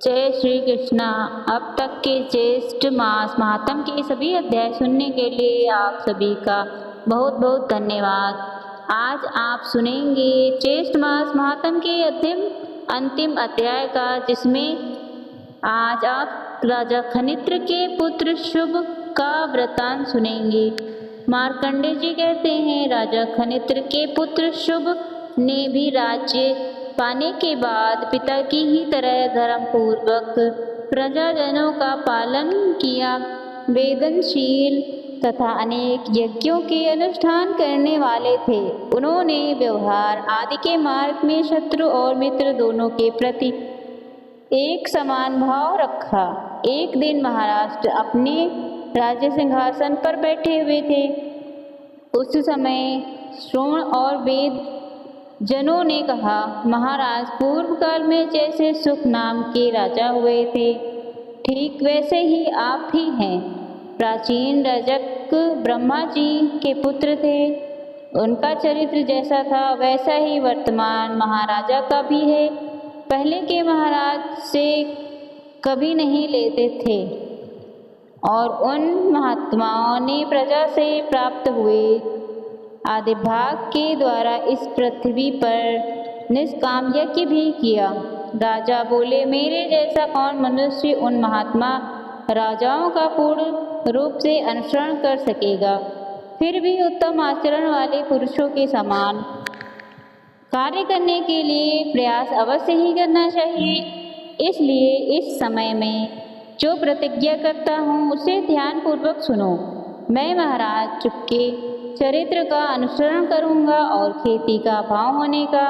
जय श्री कृष्णा। अब तक के ज्येष्ठ मास महात्म के सभी अध्याय सुनने के लिए आप सभी का बहुत बहुत धन्यवाद। आज आप सुनेंगे ज्येष्ठ मास महात्म के अंतिम अध्याय का, जिसमें आज आप राजा खनित्र के पुत्र शुभ का वृतांत सुनेंगे। मार्कंडे जी कहते हैं, राजा खनित्र के पुत्र शुभ ने भी राज्य पाने के बाद पिता की ही तरह धर्म पूर्वक प्रजाजनों का पालन किया। वेदनशील तथा अनेक यज्ञों के अनुष्ठान करने वाले थे। उन्होंने व्यवहार आदि के मार्ग में शत्रु और मित्र दोनों के प्रति एक समान भाव रखा। एक दिन महाराष्ट्र अपने राज्य सिंहासन पर बैठे हुए थे। उस समय श्रवण और वेद जनों ने कहा, महाराज, पूर्व काल में जैसे सुख नाम के राजा हुए थे, ठीक वैसे ही आप भी हैं। प्राचीन रजक ब्रह्मा जी के पुत्र थे। उनका चरित्र जैसा था वैसा ही वर्तमान महाराजा का भी है। पहले के महाराज से कभी नहीं लेते थे और उन महात्माओं ने प्रजा से प्राप्त हुए आदि भाग के द्वारा इस पृथ्वी पर निष्काम यज्ञ भी किया। राजा बोले, मेरे जैसा कौन मनुष्य उन महात्मा राजाओं का पूर्ण रूप से अनुसरण कर सकेगा। फिर भी उत्तम आचरण वाले पुरुषों के समान कार्य करने के लिए प्रयास अवश्य ही करना चाहिए। इसलिए इस समय में जो प्रतिज्ञा करता हूँ उसे ध्यान पूर्वक सुनो। मैं महाराज चुपके चरित्र का अनुसरण करूँगा और खेती का अभाव होने का,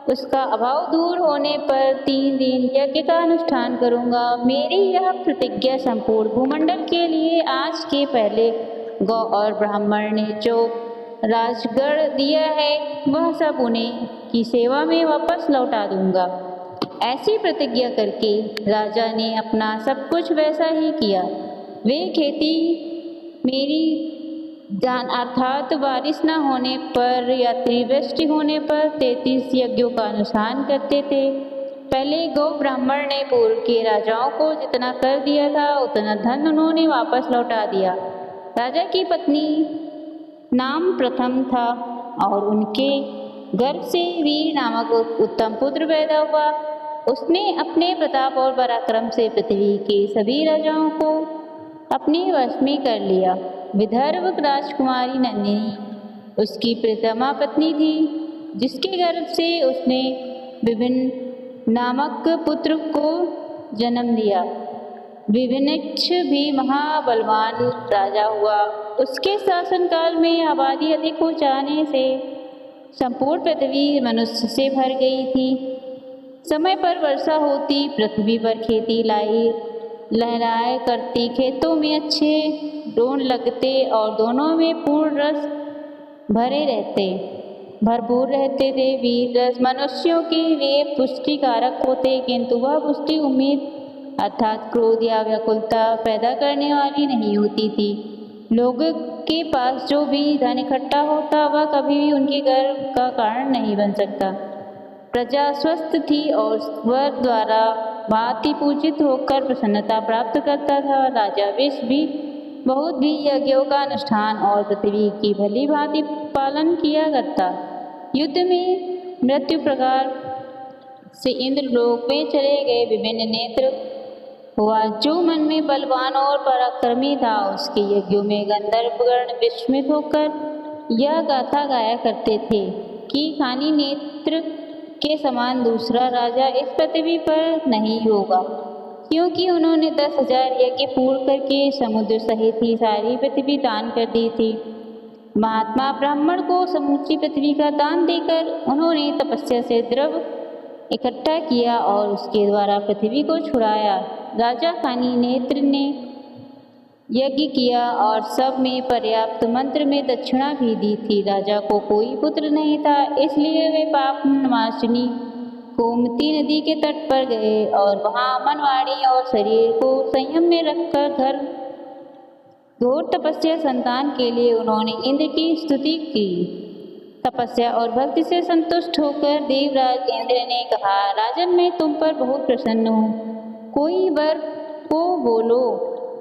उसका अभाव दूर होने पर 3 दिन यज्ञ का अनुष्ठान करूँगा। मेरी यह प्रतिज्ञा संपूर्ण भूमंडल के लिए आज के पहले गौ और ब्राह्मण ने जो राजगढ़ दिया है वह सब उन्हें की सेवा में वापस लौटा दूंगा। ऐसी प्रतिज्ञा करके राजा ने अपना सब कुछ वैसा ही किया। वे खेती मेरी दान अर्थात बारिश न होने पर या अतिवृष्टि होने पर 33 यज्ञों का अनुष्ठान करते थे। पहले गौ ब्राह्मण ने पूर्व के राजाओं को जितना कर दिया था उतना धन उन्होंने वापस लौटा दिया। राजा की पत्नी नाम प्रथम था और उनके गर्भ से वीर नामक उत्तम पुत्र पैदा हुआ। उसने अपने प्रताप और पराक्रम से पृथ्वी के सभी राजाओं को अपने वश में कर लिया। विदर्भ राजकुमारी नंदिनी उसकी प्रियतमा पत्नी थी, जिसके गर्भ से उसने विभिन्न नामक पुत्र को जन्म दिया। विभिन्नक्ष भी महाबलवान राजा हुआ। उसके शासनकाल में आबादी अधिक हो जाने से संपूर्ण पृथ्वी मनुष्य से भर गई थी। समय पर वर्षा होती, पृथ्वी पर खेती लाई लहराए करती, खेतों में अच्छे ड्रोन लगते और दोनों में पूर्ण रस भरपूर रहते थे। वीर रस मनुष्यों के लिए पुष्टिकारक होते, किंतु वह पुष्टि उम्मीद अर्थात क्रोध या व्याकुलता पैदा करने वाली नहीं होती थी। लोगों के पास जो भी धन इकट्ठा होता वह कभी भी उनके गर्व का कारण नहीं बन सकता। प्रजा स्वस्थ थी और स्वर द्वारा भांति पूजित होकर प्रसन्नता प्राप्त करता था। राजा विष भी बहुत भी यज्ञों का अनुष्ठान और पृथ्वी की भली भांति पालन किया करता। युद्ध में मृत्यु प्रकार से इंद्रलोक में चले गए विभिन्न नेत्र हुआ। जो मन में बलवान और पराक्रमी था उसके यज्ञों में गंधर्वगण विस्मित होकर यह गाथा गाया करते थे कि खानी नेत्र के समान दूसरा राजा इस पृथ्वी पर नहीं होगा, क्योंकि उन्होंने 10,000 यज्ञ पूर्ण करके समुद्र सहित ही सारी पृथ्वी दान कर दी थी। महात्मा ब्राह्मण को समूची पृथ्वी का दान देकर उन्होंने तपस्या से द्रव्य इकट्ठा किया और उसके द्वारा पृथ्वी को छुड़ाया। राजा खानी नेत्र ने यज्ञ किया और सब में पर्याप्त मंत्र में दक्षिणा भी दी थी। राजा को कोई पुत्र नहीं था, इसलिए वे पाप नाशिनी गोमती नदी के तट पर गए और वहाँ मन, वाणी और शरीर को संयम में रखकर घोर तपस्या संतान के लिए उन्होंने इंद्र की स्तुति की। तपस्या और भक्ति से संतुष्ट होकर देवराज इंद्र ने कहा, राजन, मैं तुम पर बहुत प्रसन्न हूँ। कोई वर को बोलो।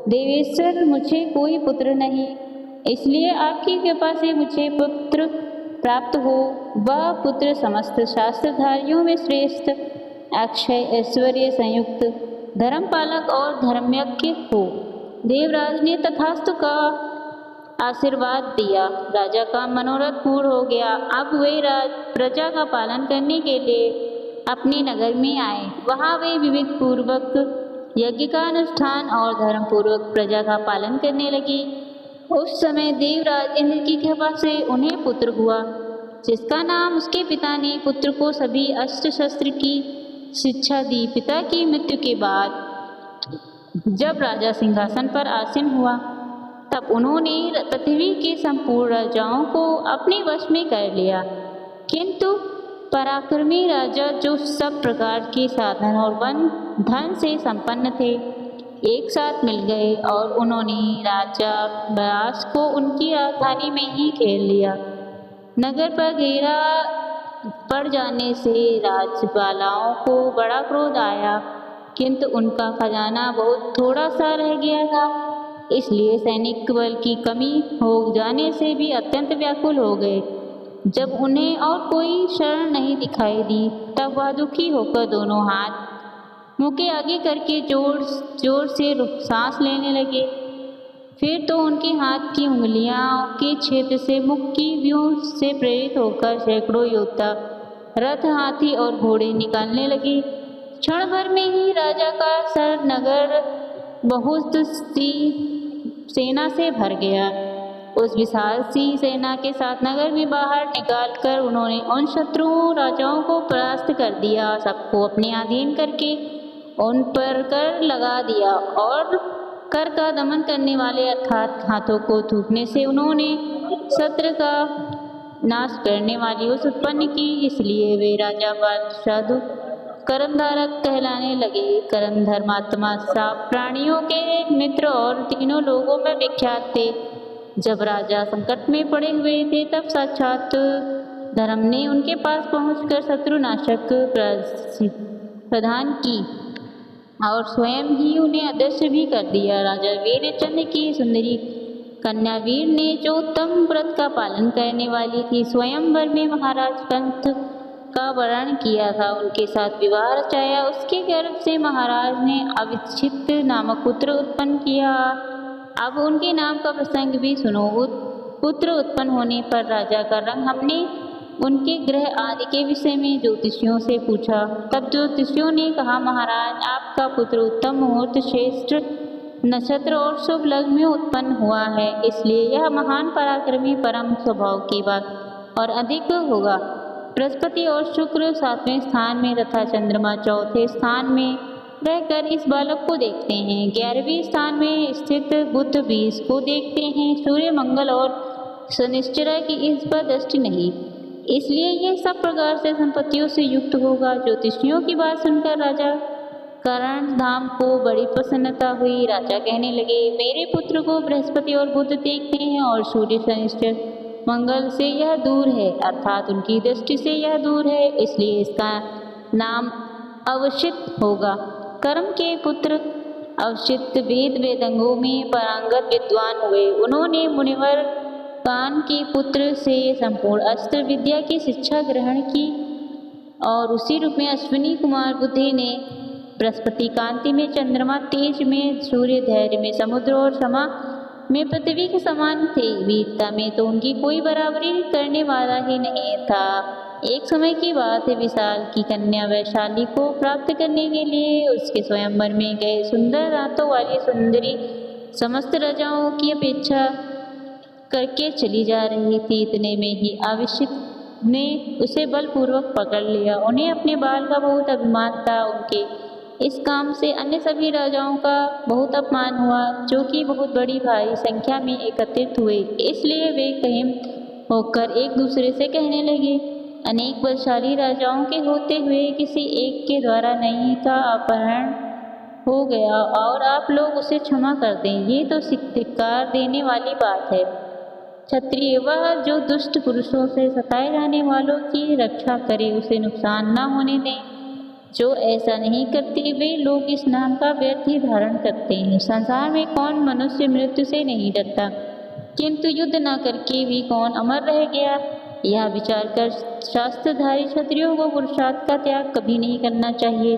देवेश्वर, मुझे कोई पुत्र नहीं, इसलिए आपकी कृपा से मुझे पुत्र प्राप्त हो। वह पुत्र समस्त शास्त्रधारियों में श्रेष्ठ, अक्षय ऐश्वर्य संयुक्त, धर्मपालक और धर्मयज्ञ हो। देवराज ने तथास्तु का आशीर्वाद दिया। राजा का मनोरथ पूर्ण हो गया। अब वे प्रजा का पालन करने के लिए अपने नगर में आए। वहाँ वे विविध पूर्वक यज्ञ का अनुष्ठान और धर्म पूर्वक प्रजा का पालन करने लगे। उस समय देवराज इंद्र की कृपा से उन्हें पुत्र हुआ, जिसका नाम उसके पिता ने पुत्र को सभी अस्त्र शस्त्र की शिक्षा दी। पिता की मृत्यु के बाद जब राजा सिंहासन पर आसीन हुआ, तब उन्होंने पृथ्वी के संपूर्ण राजाओं को अपने वश में कर लिया। किंतु पराक्रमी राजा, जो सब प्रकार के साधन और वन धन से संपन्न थे, एक साथ मिल गए और उन्होंने राजा व्यास को उनकी राजधानी में ही घेर लिया। नगर पर घेरा पड़ जाने से राजपालों को बड़ा क्रोध आया, किंतु उनका खजाना बहुत थोड़ा सा रह गया था, इसलिए सैनिक बल की कमी हो जाने से भी अत्यंत व्याकुल हो गए। जब उन्हें और कोई शरण नहीं दिखाई दी, तब वह दुखी होकर दोनों हाथ मुंह के आगे करके जोर जोर से सांस लेने लगे। फिर तो उनके हाथ की उंगलियां के क्षेत्र से मुख की व्यूह से प्रेरित होकर सैकड़ों योद्धा रथ, हाथी और घोड़े निकालने लगे। क्षण भर में ही राजा का सर नगर बहुत सी सेना से भर गया। उस विशाल सी सेना के साथ नगर में बाहर निकालकर उन्होंने उन शत्रुओं राजाओं को परास्त कर दिया। सबको अपने अधीन करके उन पर कर लगा दिया और कर का दमन करने वाले अर्थात हाथों को थूकने से उन्होंने शत्रु का नाश करने वाली उस उत्पन्न की। इसलिए वे राजा साधु करमधारक कहलाने लगे। करम धर्मात्मा साप प्राणियों के मित्र और तीनों लोगों में विख्यात थे। जब राजा संकट में पड़े हुए थे, तब साक्षात धर्म ने उनके पास पहुंचकर शत्रुनाशक प्रदान की और स्वयं ही उन्हें अदृश्य भी कर दिया। राजा वीरचंद्र की सुंदरी कन्या वीर ने, जो उत्तम व्रत का पालन करने वाली थी, स्वयंवर में महाराज कंस का वर्ण किया था, उनके साथ विवाह रचाया। उसके गर्भ से महाराज ने अविच्छित नामक पुत्र उत्पन्न किया। अब उनके नाम का प्रसंग भी सुनो। पुत्र उत्पन्न होने पर राजा का रंग हमने उनके ग्रह आदि के विषय में ज्योतिषियों से पूछा। तब ज्योतिषियों ने कहा, महाराज, आपका पुत्र उत्तम मुहूर्त, श्रेष्ठ नक्षत्र और शुभ लग्न में उत्पन्न हुआ है, इसलिए यह महान पराक्रमी परम स्वभाव की बात और अधिक होगा। बृहस्पति और शुक्र 7वें स्थान में तथा चंद्रमा 4थे स्थान में रहकर इस बालक को देखते हैं। 11वें स्थान में स्थित बुध 20 को देखते हैं। सूर्य, मंगल और शनिश्चर की इस पर दृष्टि नहीं, इसलिए यह सब प्रकार से संपत्तियों से युक्त होगा। ज्योतिषियों की बात सुनकर राजा कर्ण धाम को बड़ी प्रसन्नता हुई। राजा कहने लगे, मेरे पुत्र को बृहस्पति और बुध देखते हैं और सूर्य, शनिश्चर, मंगल से यह दूर है, अर्थात उनकी दृष्टि से यह दूर है, इसलिए इसका नाम अवशित होगा। कर्म के पुत्र अवशित वेद वेदंगों में पारंगत विद्वान हुए। उन्होंने मुनिवर कान के पुत्र से संपूर्ण अस्त्र विद्या की शिक्षा ग्रहण की और उसी रूप में अश्विनी कुमार बुद्धि ने बृहस्पति कांति में, चंद्रमा तेज में, सूर्य धैर्य में, समुद्र और क्षमा में पृथ्वी के समान थे। वीरता में तो उनकी कोई बराबरी करने वाला ही नहीं था। एक समय की बात है, विशाल की कन्या वैशाली को प्राप्त करने के लिए उसके स्वयंवर में गए। सुंदर दांतों वाली सुंदरी समस्त राजाओं की अपेक्षा करके चली जा रही थी। इतने में ही आविष्ट ने उसे बलपूर्वक पकड़ लिया। उन्हें अपने बाल का बहुत अभिमान था। उनके इस काम से अन्य सभी राजाओं का बहुत अपमान हुआ, जो कि बहुत बड़ी भारी संख्या में एकत्रित हुए। इसलिए वे कहीं होकर एक दूसरे से कहने लगे, अनेक बलशाली राजाओं के होते हुए किसी एक के द्वारा नई का अपहरण हो गया और आप लोग उसे क्षमा कर दें, ये तो धिक्कार देने वाली बात है। क्षत्रिय वह जो दुष्ट पुरुषों से सताए जाने वालों की रक्षा करे, उसे नुकसान न होने दें। जो ऐसा नहीं करते वे लोग इस नाम का व्यर्थ ही धारण करते हैं। संसार में कौन मनुष्य मृत्यु से नहीं डरता, किंतु युद्ध न करके भी कौन अमर रह गया। यह विचार कर शास्त्रधारी क्षत्रियों को पुरुषार्थ का त्याग कभी नहीं करना चाहिए।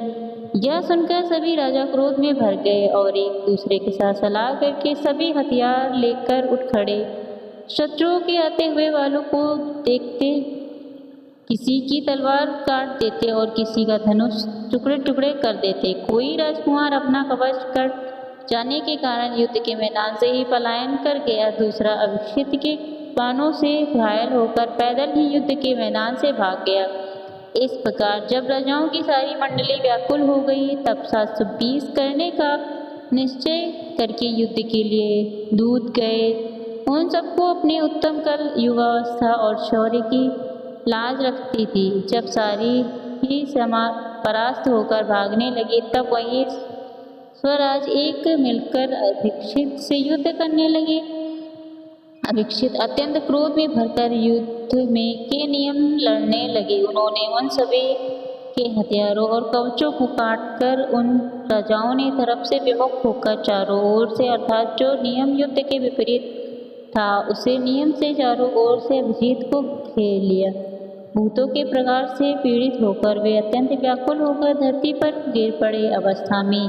यह सुनकर सभी राजा क्रोध में भर गए और एक दूसरे के साथ सलाह करके सभी हथियार लेकर उठ खड़े। शत्रुओं के आते हुए वालों को देखते किसी की तलवार काट देते और किसी का धनुष टुकड़े टुकड़े कर देते। कोई राजकुमार अपना कवच कट जाने के कारण युद्ध के मैदान से ही पलायन कर गया, दूसरा अभिषिक्त के बाणों से घायल होकर पैदल ही युद्ध के मैदान से भाग गया। इस प्रकार जब राजाओं की सारी मंडली व्याकुल हो गई, तब 720 करने का निश्चय करके युद्ध के लिए दूत गए। उन सबको अपने उत्तम कल, युवावस्था और शौर्य की लाज रखती थी। जब सारी ही परास्त होकर भागने लगी, तब वही स्वराज एक मिलकर अभिषिक्त से युद्ध करने लगे। अभिषिक्त अत्यंत क्रोध में भरकर युद्ध में के नियम लड़ने लगे। उन्होंने उन सभी के हथियारों और कवचों को काटकर उन राजाओं ने तरफ से विमुख होकर चारों ओर से, अर्थात जो नियम युद्ध के विपरीत था उसे नियम से चारों ओर से अभिजीत को घेर लिया। भूतों के प्रकार से पीड़ित होकर वे अत्यंत व्याकुल होकर धरती पर गिर पड़े। अवस्था में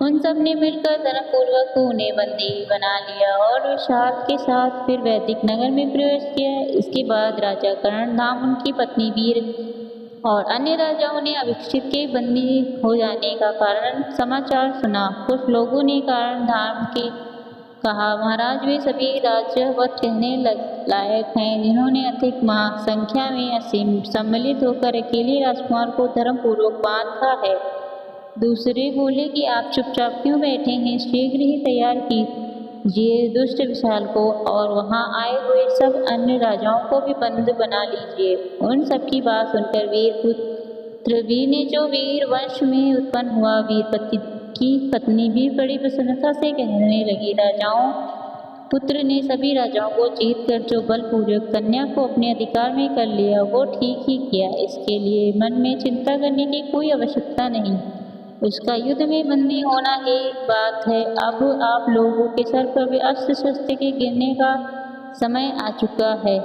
उन सब ने मिलकर धर्मपूर्वक उन्हें बंदी बना लिया और विशाल के साथ फिर वैदिक नगर में प्रवेश किया। इसके बाद राजा कर्ण धाम, उनकी पत्नी वीर और अन्य राजाओं ने अभिषिक्त के बंदी हो जाने का कारण समाचार सुना। कुछ लोगों ने कर्ण धाम के कहा, महाराज वे सभी राज्यवत कहने लायक हैं जिन्होंने अधिक संख्या में असीम सम्मिलित होकर अकेले राजकुमार को धर्मपूर्वक बांधा है। दूसरे बोले कि आप चुपचाप क्यों बैठे हैं, शीघ्र ही तैयार कीजिए दुष्ट विशाल को और वहां आए हुए सब अन्य राजाओं को भी बंद बना लीजिए। उन सब की बात सुनकर वीर ने, जो वीर वंश में उत्पन्न हुआ, वीरपति की पत्नी भी बड़ी प्रसन्नता से कहने लगी, राजाओं पुत्र ने सभी राजाओं को जीत कर जो बलपूर्वक कन्या को अपने अधिकार में कर लिया वो ठीक ही किया। इसके लिए मन में चिंता करने की कोई आवश्यकता नहीं, उसका युद्ध में बंदी होना एक बात है। अब आप लोगों के सर पर भी अस्त्र शस्त्र के गिरने का समय आ चुका है।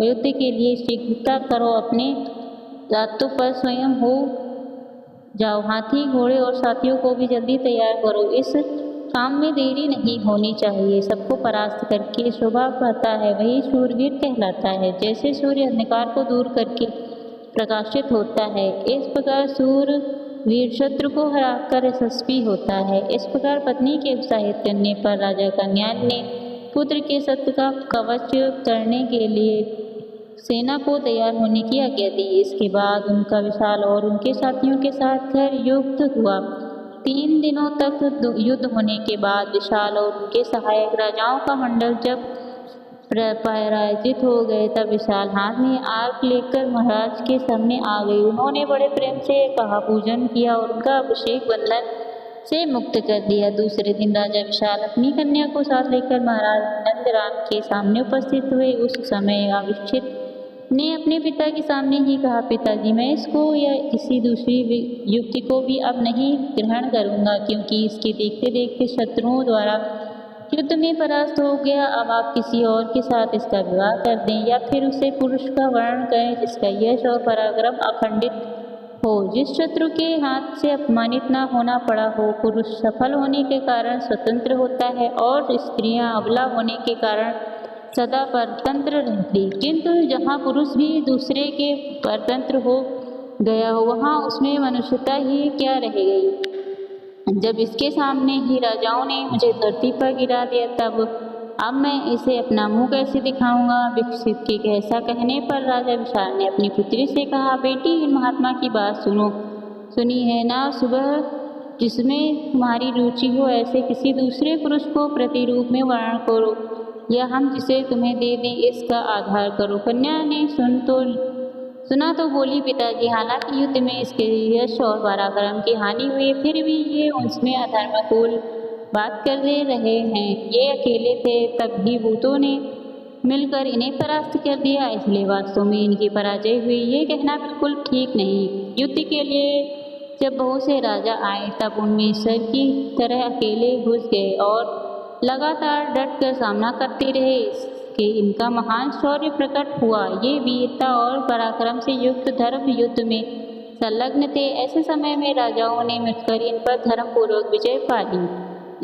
युद्ध के लिए शीघ्रता करो, अपने रातों पर स्वयं हो जाओ, हाथी घोड़े और साथियों को भी जल्दी तैयार करो। इस काम में देरी नहीं होनी चाहिए। सबको परास्त करके शोभा पाता है वही शूरवीर कहलाता है। जैसे सूर्य अंधकार को दूर करके प्रकाशित होता है, इस प्रकार सूरवीर शत्रु को हराकर यशस्वी होता है। इस प्रकार पत्नी के उत्साहित करने पर राजा कन्यान ने पुत्र के सत्य का कवच करने के लिए सेना को तैयार होने की आज्ञा दी। इसके बाद उनका विशाल और उनके साथियों के साथ घर युद्ध हुआ। 3 दिनों तक युद्ध होने के बाद विशाल और उनके सहायक राजाओं का मंडल जब पराजित हो गए, तब विशाल हाथ में आग लेकर महाराज के सामने आ गई। उन्होंने बड़े प्रेम से कहा, पूजन किया और उनका अभिषेक बंधन से मुक्त कर दिया। दूसरे दिन राजा विशाल अपनी कन्या को साथ लेकर महाराज नंदराम के सामने उपस्थित हुए। उस समय अभिषिक्त ने अपने पिता के सामने ही कहा, पिताजी मैं इसको या किसी दूसरी युक्ति को भी अब नहीं ग्रहण करूंगा, क्योंकि इसके देखते देखते शत्रुओं द्वारा युद्ध में परास्त हो गया। अब आप किसी और के साथ इसका विवाह कर दें या फिर उसे पुरुष का वर्णन करें जिसका यश और पराक्रम अखंडित हो, जिस शत्रु के हाथ से अपमानित न होना पड़ा हो। पुरुष सफल होने के कारण स्वतंत्र होता है और स्त्रियां अबला होने के कारण सदा परतंत्र रहती। किंतु जहाँ पुरुष भी दूसरे के परतंत्र हो गया हो, वहाँ उसमें मनुष्यता ही क्या रह गई। जब इसके सामने ही राजाओं ने मुझे धरती पर गिरा दिया, तब अब मैं इसे अपना मुंह कैसे दिखाऊंगा। विकसित के ऐसा कहने पर राजा विशाल ने अपनी पुत्री से कहा, बेटी इन महात्मा की बात सुनी है ना। सुबह जिसमें तुम्हारी रुचि हो ऐसे किसी दूसरे पुरुष को प्रतिरूप में वर्णन करो या हम जिसे तुम्हें दे दें इसका आधार करो। कन्या ने सुना तो बोली, पिताजी हालांकि युद्ध में इसके यश और पराक्रम की हानि हुई, फिर भी ये उसमें अधर्मकुल बात कर रहे हैं। ये अकेले थे, तब भी भूतों ने मिलकर इन्हें परास्त कर दिया, इसलिए वास्तव में इनकी पराजय हुई। ये कहना बिल्कुल ठीक नहीं। युद्ध के लिए जब बहुत से राजा आए तब उनमें ईश्वर की तरह अकेले घुस गए और लगातार डट कर सामना करते रहे कि इनका महान शौर्य प्रकट हुआ। ये वीरता और पराक्रम से युक्त धर्म युद्ध में संलग्न थे। ऐसे समय में राजाओं ने मिलकर इन पर धर्मपूर्वक विजय पा ली।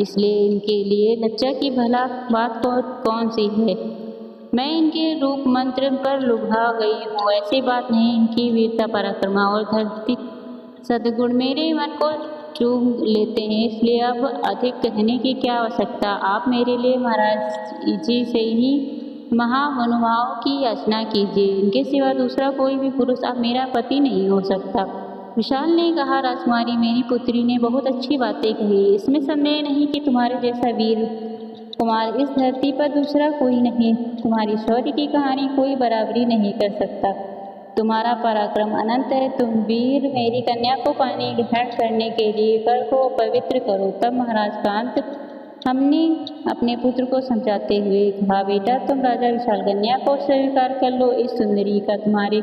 इसलिए इनके लिए लज्जा की भला बात कौन सी है। मैं इनके रूप मंत्र पर लुभा गई हूँ, ऐसी बात नहीं। इनकी वीरता पराक्रम और धरती सद्गुण मेरे मन को चूम लेते हैं, इसलिए अब अधिक कहने की क्या आवश्यकता। आप मेरे लिए महाराज जी से ही महामनुभाव की याचना कीजिए। इनके सिवा दूसरा कोई भी पुरुष अब मेरा पति नहीं हो सकता। विशाल ने कहा, राजकुमारी, मेरी पुत्री ने बहुत अच्छी बातें कही। इसमें संदेह नहीं कि तुम्हारे जैसा वीर कुमार इस धरती पर दूसरा कोई नहीं। तुम्हारी शौर्य की कहानी कोई बराबरी नहीं कर सकता। तुम्हारा पराक्रम अनंत है। तुम वीर मेरी कन्या को पानी ग्रहण करने के लिए कर को पवित्र करो। तब महाराज कांत हमने अपने पुत्र को समझाते हुए कहा, बेटा तुम राजा विशाल कन्या को स्वीकार कर लो। इस सुंदरी का तुम्हारे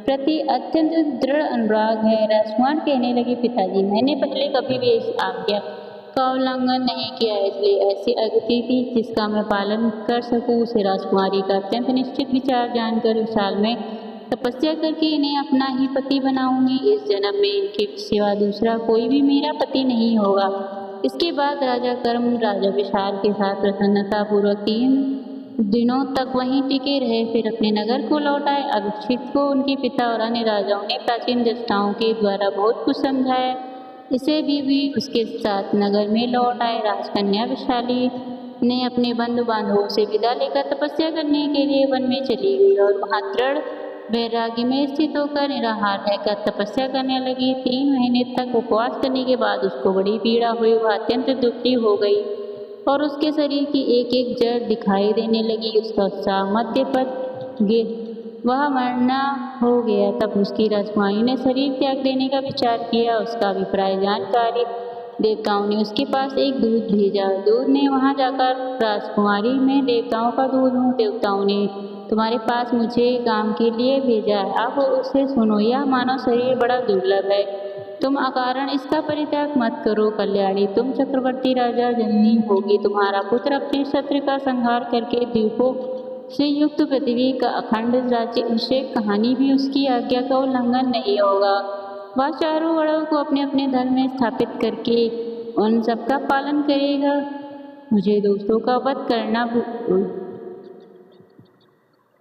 प्रति अत्यंत दृढ़ अनुराग है। राजकुमार कहने लगे, पिताजी, मैंने पहले कभी भी इस आज्ञा का उल्लंघन नहीं किया, इसलिए ऐसी अगति थी जिसका मैं पालन कर सकूं। उसे राजकुमारी का अत्यंत निश्चित विचार जानकर विशाल में तपस्या करके इन्हें अपना ही पति बनाऊंगी। इस जन्म में इनके सिवा दूसरा कोई भी मेरा पति नहीं होगा। इसके बाद राजा कर्म राजा विशाल के साथ प्रसन्नता पूर्वक 3 दिनों तक वहीं टिके रहे, फिर अपने नगर को लौट आए। अभिषिक्त को उनके पिता और अन्य राजाओं ने प्राचीन दृष्टाओं के द्वारा बहुत कुछ समझाया। इसे भी उसके साथ नगर में लौट आए। राजकन्या विशाली ने अपने बंधु बांधवों से विदा लेकर तपस्या करने के लिए वन में चली गई और वहां दृढ़ वैराग्य में स्थित होकर निराहार रहकर तपस्या करने लगी। 3 महीने तक उपवास करने के बाद उसको बड़ी पीड़ा हुई। वह अत्यंत दुखी हो गई और उसके शरीर की एक एक जड़ दिखाई देने लगी। उसका उत्साह मध्य पर गिर वह मरना हो गया। तब उसकी राजकुमारी ने शरीर त्याग देने का विचार किया। उसका अभिप्राय जानकारी देवताओं ने उसके पास एक दूत भेजा। दूत ने वहां जाकर, राजकुमारी, मैं देवताओं का दूत हूँ। देवताओं ने तुम्हारे पास मुझे काम के लिए भेजा है। अब उसे सुनो। यह मानव शरीर बड़ा दुर्लभ है। तुम अकारण इसका परित्याग मत करो। कल्याणी, तुम चक्रवर्ती राजा जननी होगी। तुम्हारा पुत्र अपने शत्रु का संहार करके द्वीपों से युक्त पृथ्वी का अखंड राज्य अभिषेक कहानी भी उसकी आज्ञा का उल्लंघन नहीं होगा। वह चारों वर्णों को अपने अपने धर्म में स्थापित करके उन सबका पालन करेगा। मुझे दोस्तों का वध करना